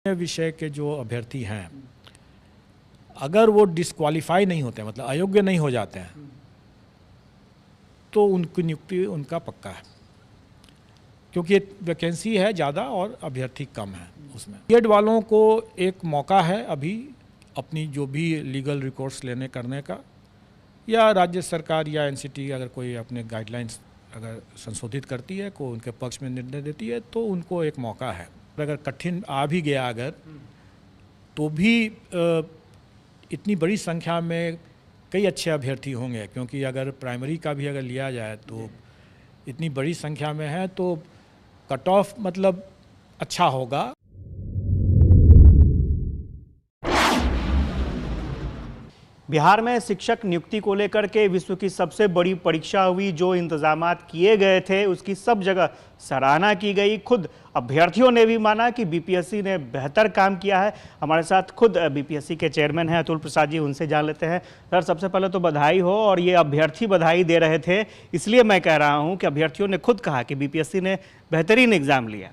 विषय के जो अभ्यर्थी हैं, अगर वो डिस्क्वालीफाई नहीं होते, मतलब अयोग्य नहीं हो जाते हैं, तो उनकी नियुक्ति उनका पक्का है, क्योंकि वैकेंसी है ज़्यादा और अभ्यर्थी कम है। उसमें बीएड वालों को एक मौका है अभी अपनी जो भी लीगल रिकोर्स लेने करने का, या राज्य सरकार या एनसीटी अगर कोई अपने गाइडलाइंस अगर संशोधित करती है, को उनके पक्ष में निर्णय देती है, तो उनको एक मौका है। अगर कठिन आ भी गया अगर, तो भी इतनी बड़ी संख्या में कई अच्छे अभ्यर्थी होंगे, क्योंकि अगर प्राइमरी का भी अगर लिया जाए तो इतनी बड़ी संख्या में है, तो कट ऑफ मतलब अच्छा होगा। बिहार में शिक्षक नियुक्ति को लेकर के विश्व की सबसे बड़ी परीक्षा हुई। जो इंतजामात किए गए थे उसकी सब जगह सराहना की गई। खुद अभ्यर्थियों ने भी माना कि बीपीएससी ने बेहतर काम किया है। हमारे साथ खुद बीपीएससी के चेयरमैन हैं अतुल प्रसाद जी, उनसे जान लेते हैं। सर, सबसे पहले तो बधाई हो। और ये अभ्यर्थी बधाई दे रहे थे, इसलिए मैं कह रहा हूँ कि अभ्यर्थियों ने खुद कहा कि बीपीएससी ने बेहतरीन एग्जाम लिया।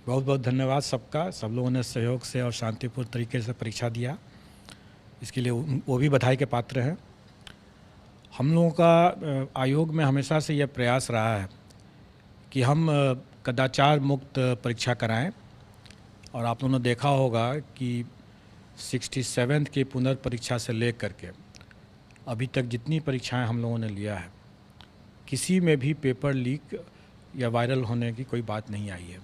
बहुत बहुत धन्यवाद सबका। सब लोगों ने सहयोग से और शांतिपूर्ण तरीके से परीक्षा दिया, इसके लिए वो भी बधाई के पात्र हैं। हम लोगों का आयोग में हमेशा से यह प्रयास रहा है कि हम कदाचार मुक्त परीक्षा कराएं, और आप लोगों ने देखा होगा कि 67th की पुनर्परीक्षा से ले करके अभी तक जितनी परीक्षाएं हम लोगों ने लिया है, किसी में भी पेपर लीक या वायरल होने की कोई बात नहीं आई है।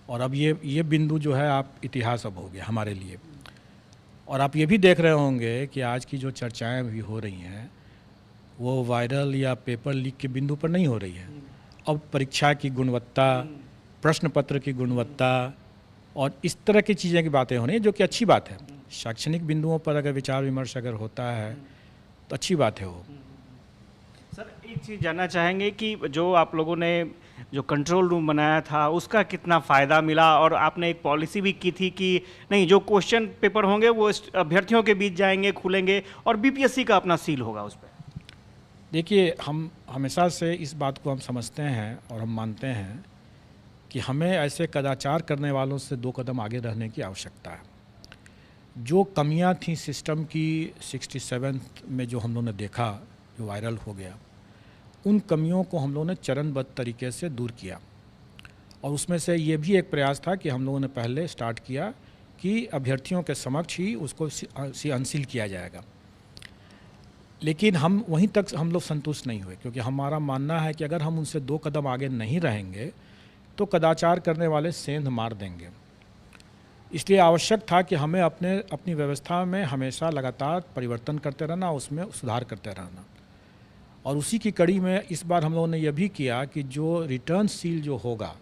और अब ये बिंदु जो है आप इतिहास अब हो गया हमारे लिए। और आप ये भी देख रहे होंगे कि आज की जो चर्चाएं भी हो रही हैं वो वायरल या पेपर लीक के बिंदु पर नहीं हो रही है। अब परीक्षा की गुणवत्ता, प्रश्न पत्र की गुणवत्ता और इस तरह की चीज़ें की बातें हो रही हैं, जो कि अच्छी बात है। शैक्षणिक बिंदुओं पर अगर विचार विमर्श अगर होता है तो अच्छी बात है वो। सर, एक चीज़ जानना चाहेंगे कि जो आप लोगों ने जो कंट्रोल रूम बनाया था उसका कितना फ़ायदा मिला, और आपने एक पॉलिसी भी की थी कि नहीं, जो क्वेश्चन पेपर होंगे वो अभ्यर्थियों के बीच जाएंगे, खुलेंगे और बीपीएससी का अपना सील होगा उस पर। देखिए, हम हमेशा से इस बात को हम समझते हैं और हम मानते हैं कि हमें ऐसे कदाचार करने वालों से 2 कदम आगे रहने की आवश्यकता है। जो कमियां थी सिस्टम की 67th में जो हम लोगों ने देखा, जो वायरल हो गया, उन कमियों को हम लोगों ने चरणबद्ध तरीके से दूर किया। और उसमें से ये भी एक प्रयास था कि हम लोगों ने पहले स्टार्ट किया कि अभ्यर्थियों के समक्ष ही उसको अनसील किया जाएगा। लेकिन हम वहीं तक हम लोग संतुष्ट नहीं हुए, क्योंकि हमारा मानना है कि अगर हम उनसे 2 कदम आगे नहीं रहेंगे तो कदाचार करने वाले सेंध मार देंगे। इसलिए आवश्यक था कि हमें अपनी व्यवस्था में हमेशा लगातार परिवर्तन करते रहना, उसमें सुधार करते रहना। और उसी की कड़ी में इस बार हम लोगों ने यह भी किया कि जो रिटर्न सील जो होगा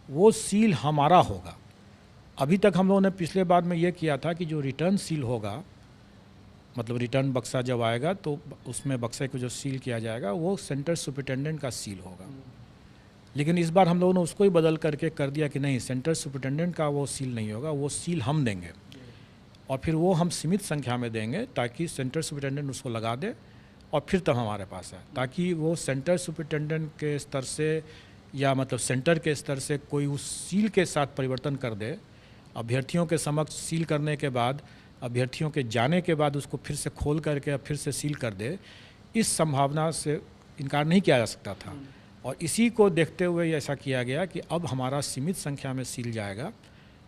वो सील हमारा होगा। अभी तक हम लोगों ने पिछले बार में ये किया था कि जो रिटर्न सील होगा, मतलब रिटर्न बक्सा जब आएगा तो उसमें बक्से को जो सील किया जाएगा वो सेंटर सुपरिटेंडेंट का सील होगा। लेकिन इस बार हम लोगों ने उसको ही बदल करके कर दिया कि नहीं, सेंटर सुपरिटेंडेंट का वो सील नहीं होगा, वो सील हम देंगे। और फिर वो हम सीमित संख्या में देंगे ताकि सेंटर सुपरिटेंडेंट उसको लगा दे और फिर तब हमारे पास है, ताकि वो सेंटर सुपरिटेंडेंट के स्तर से या मतलब सेंटर के स्तर से कोई उस सील के साथ परिवर्तन कर दे, अभ्यर्थियों के समक्ष सील करने के बाद, अभ्यर्थियों के जाने के बाद उसको फिर से खोल करके फिर से सील कर दे। इस संभावना से इनकार नहीं किया जा सकता था, और इसी को देखते हुए ऐसा किया गया कि अब हमारा सीमित संख्या में सील जाएगा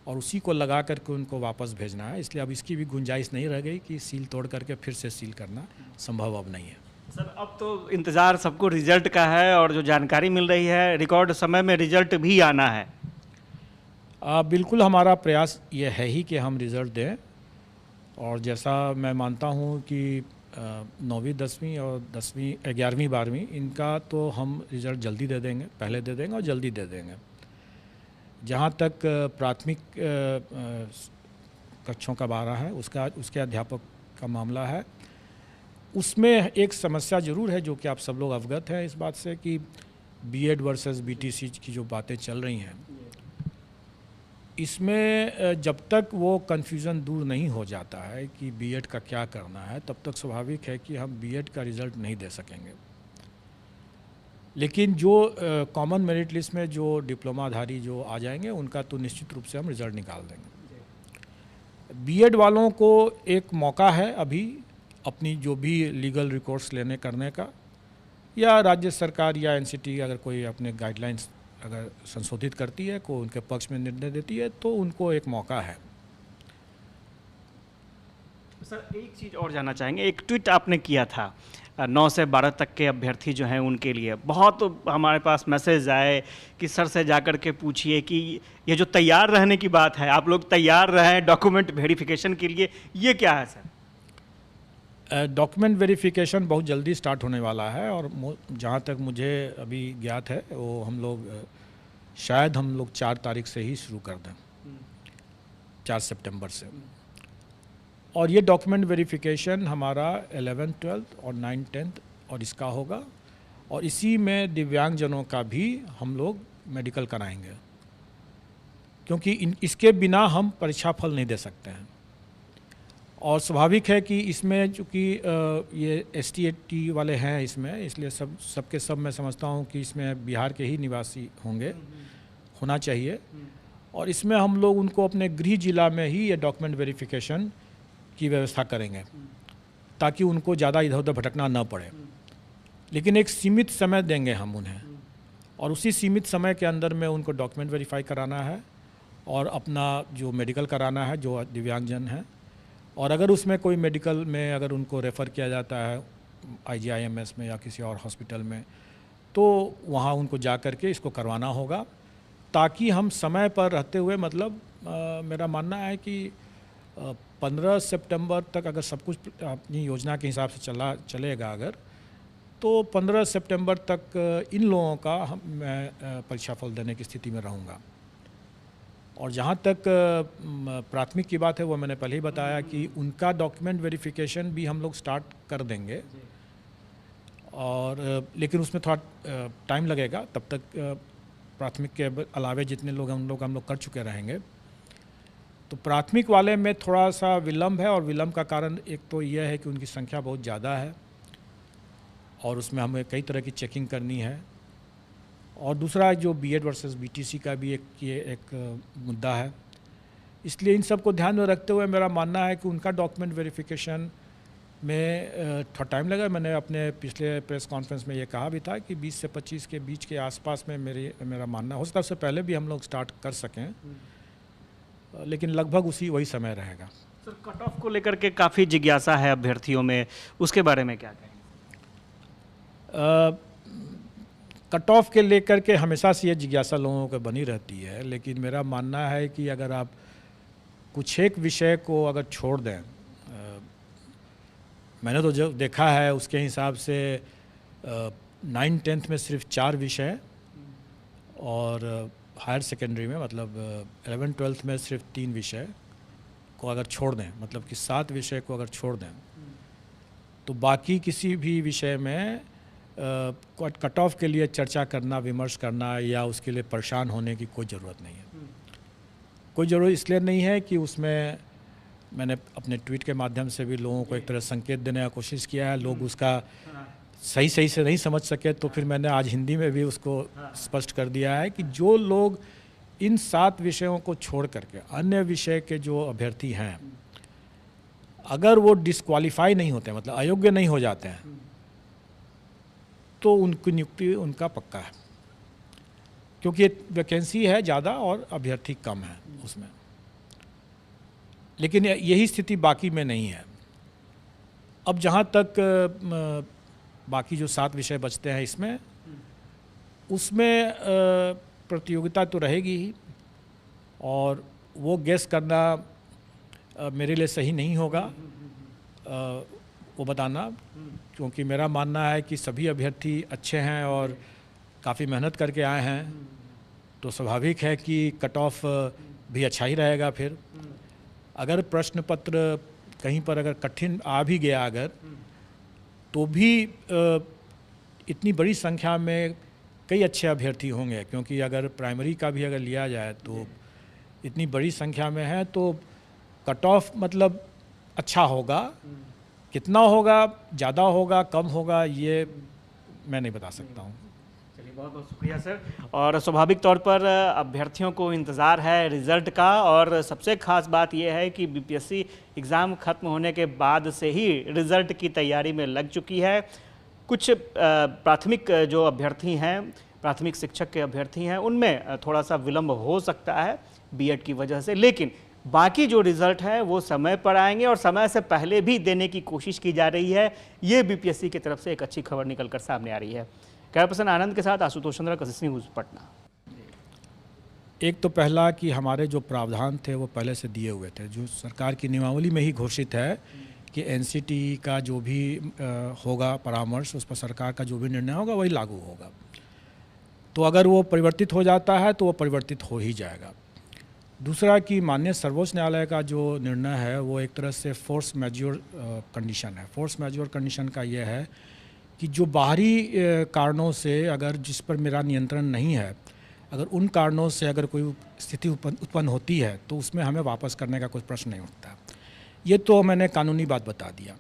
और उसी को लगा करके उनको वापस भेजना है। इसलिए अब इसकी भी गुंजाइश नहीं रह गई कि सील तोड़ करके फिर से सील करना संभव अब नहीं है। सर, अब तो इंतज़ार सबको रिजल्ट का है, और जो जानकारी मिल रही है रिकॉर्ड समय में रिजल्ट भी आना है। बिल्कुल, हमारा प्रयास ये है ही कि हम रिज़ल्ट दें। और जैसा मैं मानता हूँ कि 9वीं 10वीं और 10वीं 11वीं 12वीं इनका तो हम रिज़ल्ट जल्दी दे देंगे, पहले दे देंगे और जल्दी दे देंगे। जहाँ तक प्राथमिक कक्षों का बारा है, उसके अध्यापक का मामला है, उसमें एक समस्या ज़रूर है, जो कि आप सब लोग अवगत हैं इस बात से कि बीएड वर्सेस बीटीसी की जो बातें चल रही हैं, इसमें जब तक वो कन्फ्यूज़न दूर नहीं हो जाता है कि बीएड का क्या करना है, तब तक स्वाभाविक है कि हम बीएड का रिज़ल्ट नहीं दे सकेंगे। लेकिन जो कॉमन मेरिट लिस्ट में जो डिप्लोमाधारी जो आ जाएंगे उनका तो निश्चित रूप से हम रिज़ल्ट निकाल देंगे। बीएड वालों को एक मौका है अभी अपनी जो भी लीगल रिकॉर्ड्स लेने करने का, या राज्य सरकार या एनसीटी अगर कोई अपने गाइडलाइंस अगर संशोधित करती है, को उनके पक्ष में निर्णय देती है, तो उनको एक मौका है। सर एक चीज़ और जानना चाहेंगे, एक ट्वीट आपने किया था 9 से 12 तक के अभ्यर्थी जो हैं उनके लिए, बहुत हमारे पास मैसेज आए कि सर से जाकर के पूछिए कि ये जो तैयार रहने की बात है, आप लोग तैयार रहें डॉक्यूमेंट वेरिफिकेशन के लिए, ये क्या है सर? डॉक्यूमेंट वेरिफिकेशन बहुत जल्दी स्टार्ट होने वाला है, और जहाँ तक मुझे अभी ज्ञात है वो हम लोग शायद 4 तारीख से ही शुरू कर दें, 4 सितंबर से। और ये डॉक्यूमेंट वेरिफिकेशन हमारा 11th 12th और 9th 10th और इसका होगा, और इसी में दिव्यांगजनों का भी हम लोग मेडिकल कराएंगे, क्योंकि इसके बिना हम परीक्षा फल नहीं दे सकते हैं। और स्वाभाविक है कि इसमें चूँकि ये ST वाले हैं इसमें, इसलिए सबके सब मैं समझता हूँ कि इसमें बिहार के ही निवासी होना चाहिए, और इसमें हम लोग उनको अपने गृह जिला में ही ये डॉक्यूमेंट वेरिफिकेशन की व्यवस्था करेंगे, ताकि उनको ज़्यादा इधर उधर भटकना न पड़े। लेकिन एक सीमित समय देंगे हम उन्हें, और उसी सीमित समय के अंदर में उनको डॉक्यूमेंट वेरीफाई कराना है और अपना जो मेडिकल कराना है जो दिव्यांगजन हैं। और अगर उसमें कोई मेडिकल में अगर उनको रेफ़र किया जाता है IGIMS में या किसी और हॉस्पिटल में, तो वहाँ उनको जा कर के इसको करवाना होगा, ताकि हम समय पर रहते हुए, मतलब मेरा मानना है कि 15 सितंबर तक अगर सब कुछ अपनी योजना के हिसाब से चलेगा अगर, तो 15 सितंबर तक इन लोगों का मैं परीक्षा फल देने की स्थिति में रहूँगा। और जहाँ तक प्राथमिक की बात है, वो मैंने पहले ही बताया कि उनका डॉक्यूमेंट वेरिफिकेशन भी हम लोग स्टार्ट कर देंगे, और लेकिन उसमें थोड़ा टाइम लगेगा। तब तक प्राथमिक के अलावे जितने लोग हैं उन लोग हम लोग कर चुके रहेंगे। तो प्राथमिक वाले में थोड़ा सा विलम्ब है, और विलम्ब का कारण एक तो यह है कि उनकी संख्या बहुत ज़्यादा है और उसमें हमें कई तरह की चेकिंग करनी है। और दूसरा जो बीएड वर्सेस बीटीसी का भी एक मुद्दा है। इसलिए इन सब को ध्यान में रखते हुए मेरा मानना है कि उनका डॉक्यूमेंट वेरिफिकेशन में थोड़ा टाइम लगा। मैंने अपने पिछले प्रेस कॉन्फ्रेंस में ये कहा भी था कि 20 से 25 के बीच के आसपास में मेरा मानना हो सकता है, उससे पहले भी हम लोग स्टार्ट कर सकें, लेकिन लगभग वही समय रहेगा। सर कट ऑफ को लेकर के काफ़ी जिज्ञासा है अभ्यर्थियों में, उसके बारे में क्या कहेंगे? कट ऑफ के लेकर के हमेशा से ये जिज्ञासा लोगों को बनी रहती है, लेकिन मेरा मानना है कि अगर आप कुछ एक विषय को अगर छोड़ दें, मैंने तो जो देखा है उसके हिसाब से 9th 10th में सिर्फ 4 विषय, और हायर सेकेंडरी में मतलब 11th 12th में सिर्फ 3 विषय को अगर छोड़ दें, मतलब कि 7 विषय को अगर छोड़ दें, तो बाकी किसी भी विषय में कट ऑफ के लिए चर्चा करना, विमर्श करना या उसके लिए परेशान होने की कोई ज़रूरत नहीं है। कोई ज़रूरत इसलिए नहीं है कि उसमें मैंने अपने ट्वीट के माध्यम से भी लोगों को एक तरह संकेत देने का कोशिश किया है। लोग उसका सही से नहीं समझ सके, तो फिर मैंने आज हिंदी में भी उसको स्पष्ट कर दिया है कि जो लोग इन 7 विषयों को छोड़ करके अन्य विषय के जो अभ्यर्थी हैं, अगर वो डिस्क्वालीफाई नहीं होते, मतलब अयोग्य नहीं हो जाते हैं, तो उनकी नियुक्ति उनका पक्का है, क्योंकि वैकेंसी है ज़्यादा और अभ्यर्थी कम है उसमें। लेकिन यही स्थिति बाकी में नहीं है। अब जहाँ तक बाकी जो 7 विषय बचते हैं इसमें, उसमें प्रतियोगिता तो रहेगी ही, और वो गेस करना मेरे लिए सही नहीं होगा वो बताना, क्योंकि मेरा मानना है कि सभी अभ्यर्थी अच्छे हैं और काफ़ी मेहनत करके आए हैं, तो स्वाभाविक है कि कट ऑफ भी अच्छा ही रहेगा। फिर अगर प्रश्न पत्र कहीं पर अगर कठिन आ भी गया अगर, तो भी इतनी बड़ी संख्या में कई अच्छे अभ्यर्थी होंगे, क्योंकि अगर प्राइमरी का भी अगर लिया जाए तो इतनी बड़ी संख्या में है, तो कट ऑफ मतलब अच्छा होगा। कितना होगा, ज़्यादा होगा, कम होगा, ये मैं नहीं बता सकता हूँ। बहुत बहुत शुक्रिया सर। और स्वाभाविक तौर पर अभ्यर्थियों को इंतज़ार है रिज़ल्ट का, और सबसे ख़ास बात यह है कि बीपीएससी एग्ज़ाम ख़त्म होने के बाद से ही रिज़ल्ट की तैयारी में लग चुकी है। कुछ प्राथमिक जो अभ्यर्थी हैं, प्राथमिक शिक्षक के अभ्यर्थी हैं, उनमें थोड़ा सा विलम्ब हो सकता है बीएड की वजह से, लेकिन बाकी जो रिजल्ट है वो समय पर आएंगे और समय से पहले भी देने की कोशिश की जा रही है। ये बीपीएससी की तरफ से एक अच्छी खबर निकलकर सामने आ रही है। कैमरा पर्सन आनंद के साथ आशुतोष चंद्रा, कशिश न्यूज़, पटना। एक तो पहला कि हमारे जो प्रावधान थे वो पहले से दिए हुए थे, जो सरकार की नियमावली में ही घोषित है कि एनसीटी का जो भी होगा परामर्श, उस पर सरकार का जो भी निर्णय होगा वही लागू होगा। तो अगर वो परिवर्तित हो जाता है तो वो परिवर्तित हो ही जाएगा। दूसरा कि माननीय सर्वोच्च न्यायालय का जो निर्णय है वो एक तरह से फोर्स मैज्योर कंडीशन है। फोर्स मैज्योर कंडीशन का ये है कि जो बाहरी कारणों से, अगर जिस पर मेरा नियंत्रण नहीं है, अगर उन कारणों से अगर कोई स्थिति उत्पन्न होती है तो उसमें हमें वापस करने का कोई प्रश्न नहीं उठता। ये तो मैंने कानूनी बात बता दिया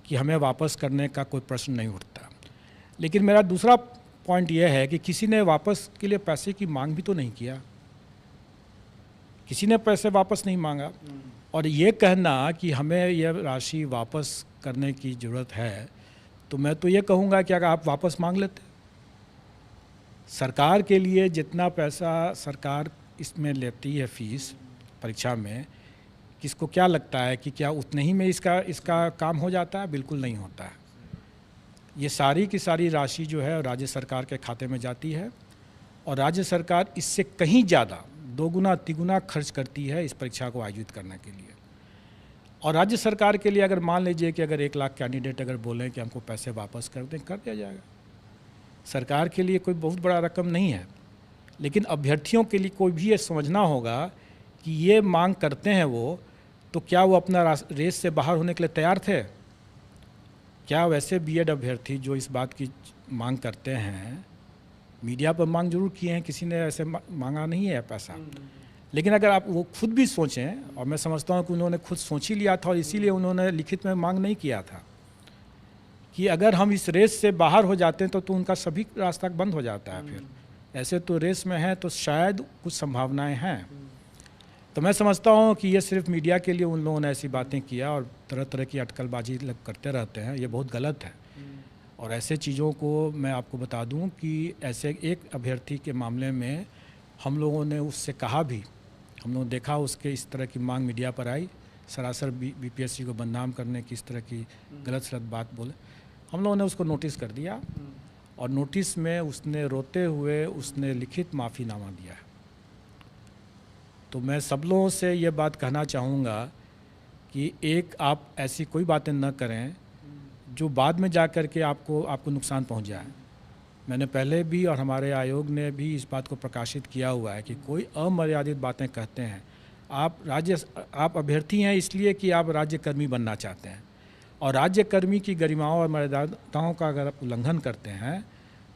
कि हमें वापस करने का कोई प्रश्न नहीं उठता। लेकिन मेरा दूसरा पॉइंट यह है कि किसी ने वापस के लिए पैसे की मांग भी तो नहीं किया, किसी ने पैसे वापस नहीं मांगा। और ये कहना कि हमें यह राशि वापस करने की ज़रूरत है, तो मैं तो ये कहूँगा कि अगर आप वापस मांग लेते, सरकार के लिए जितना पैसा सरकार इसमें लेती है फीस परीक्षा में, किसको क्या लगता है कि क्या उतने ही में इसका काम हो जाता है? बिल्कुल नहीं होता है। ये सारी की सारी राशि जो है राज्य सरकार के खाते में जाती है और राज्य सरकार इससे कहीं ज़्यादा, दोगुना तिगुना खर्च करती है इस परीक्षा को आयोजित करने के लिए। और राज्य सरकार के लिए अगर मान लीजिए कि अगर 1 लाख कैंडिडेट अगर बोलें कि हमको पैसे वापस कर दें, कर दिया जाएगा। सरकार के लिए कोई बहुत बड़ा रकम नहीं है, लेकिन अभ्यर्थियों के लिए कोई भी ये समझना होगा कि ये मांग करते हैं वो, तो क्या वो अपना रेस से बाहर होने के लिए तैयार थे? क्या वैसे बीएड अभ्यर्थी जो इस बात की मांग करते हैं, मीडिया पर मांग जरूर किए हैं, किसी ने ऐसे मांगा नहीं है पैसा। लेकिन अगर आप वो खुद भी सोचें, और मैं समझता हूँ कि उन्होंने खुद सोच ही लिया था और इसीलिए उन्होंने लिखित में मांग नहीं किया था कि अगर हम इस रेस से बाहर हो जाते हैं तो उनका सभी रास्ता बंद हो जाता है। फिर ऐसे तो रेस में है तो शायद कुछ संभावनाएं हैं। तो मैं समझता हूँ कि ये सिर्फ मीडिया के लिए उन लोगों ने ऐसी बातें किया और तरह तरह की अटकलबाजी करते रहते हैं, ये बहुत गलत है। और ऐसे चीज़ों को मैं आपको बता दूं कि ऐसे एक अभ्यर्थी के मामले में हम लोगों ने उससे कहा भी, हम लोगों ने देखा उसके इस तरह की मांग मीडिया पर आई, सरासर बीपीएससी को बदनाम करने की इस तरह की गलत सलत बात बोले। हम लोगों ने उसको नोटिस कर दिया और नोटिस में उसने रोते हुए उसने लिखित माफ़ीनामा दिया है। तो मैं सब लोगों से ये बात कहना चाहूँगा कि एक आप ऐसी कोई बातें न करें जो बाद में जा कर के आपको नुकसान पहुंच जाए। मैंने पहले भी और हमारे आयोग ने भी इस बात को प्रकाशित किया हुआ है कि कोई अमर्यादित बातें कहते हैं, आप अभ्यर्थी हैं इसलिए कि आप राज्यकर्मी बनना चाहते हैं, और राज्यकर्मी की गरिमाओं और मर्यादाओं का अगर आप उल्लंघन करते हैं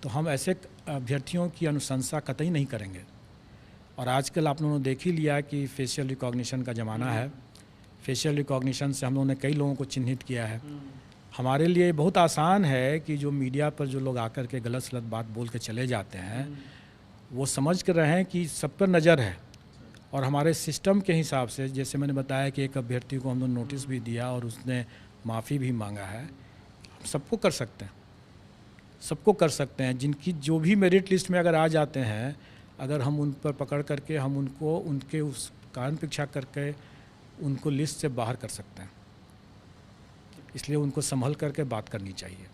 तो हम ऐसे अभ्यर्थियों की अनुशंसा कतई नहीं करेंगे। और आजकल आप लोगों ने देख ही लिया कि फेशियल रिकॉग्निशन का ज़माना है। फेशियल रिकॉग्निशन से हम लोगों ने कई लोगों को चिन्हित किया है। हमारे लिए बहुत आसान है कि जो मीडिया पर जो लोग आकर के गलत सलत बात बोल के चले जाते हैं, वो समझ कर रहें कि सब पर नज़र है। और हमारे सिस्टम के हिसाब से, जैसे मैंने बताया कि एक अभ्यर्थी को हम लोग नोटिस भी दिया और उसने माफ़ी भी मांगा है, हम सबको कर सकते हैं, सबको कर सकते हैं। जिनकी जो भी मेरिट लिस्ट में अगर आ जाते हैं, अगर हम उन पर पकड़ करके हम उनको उनके उस कारण परीक्षा करके उनको लिस्ट से बाहर कर सकते हैं। इसलिए उनको संभल करके बात करनी चाहिए।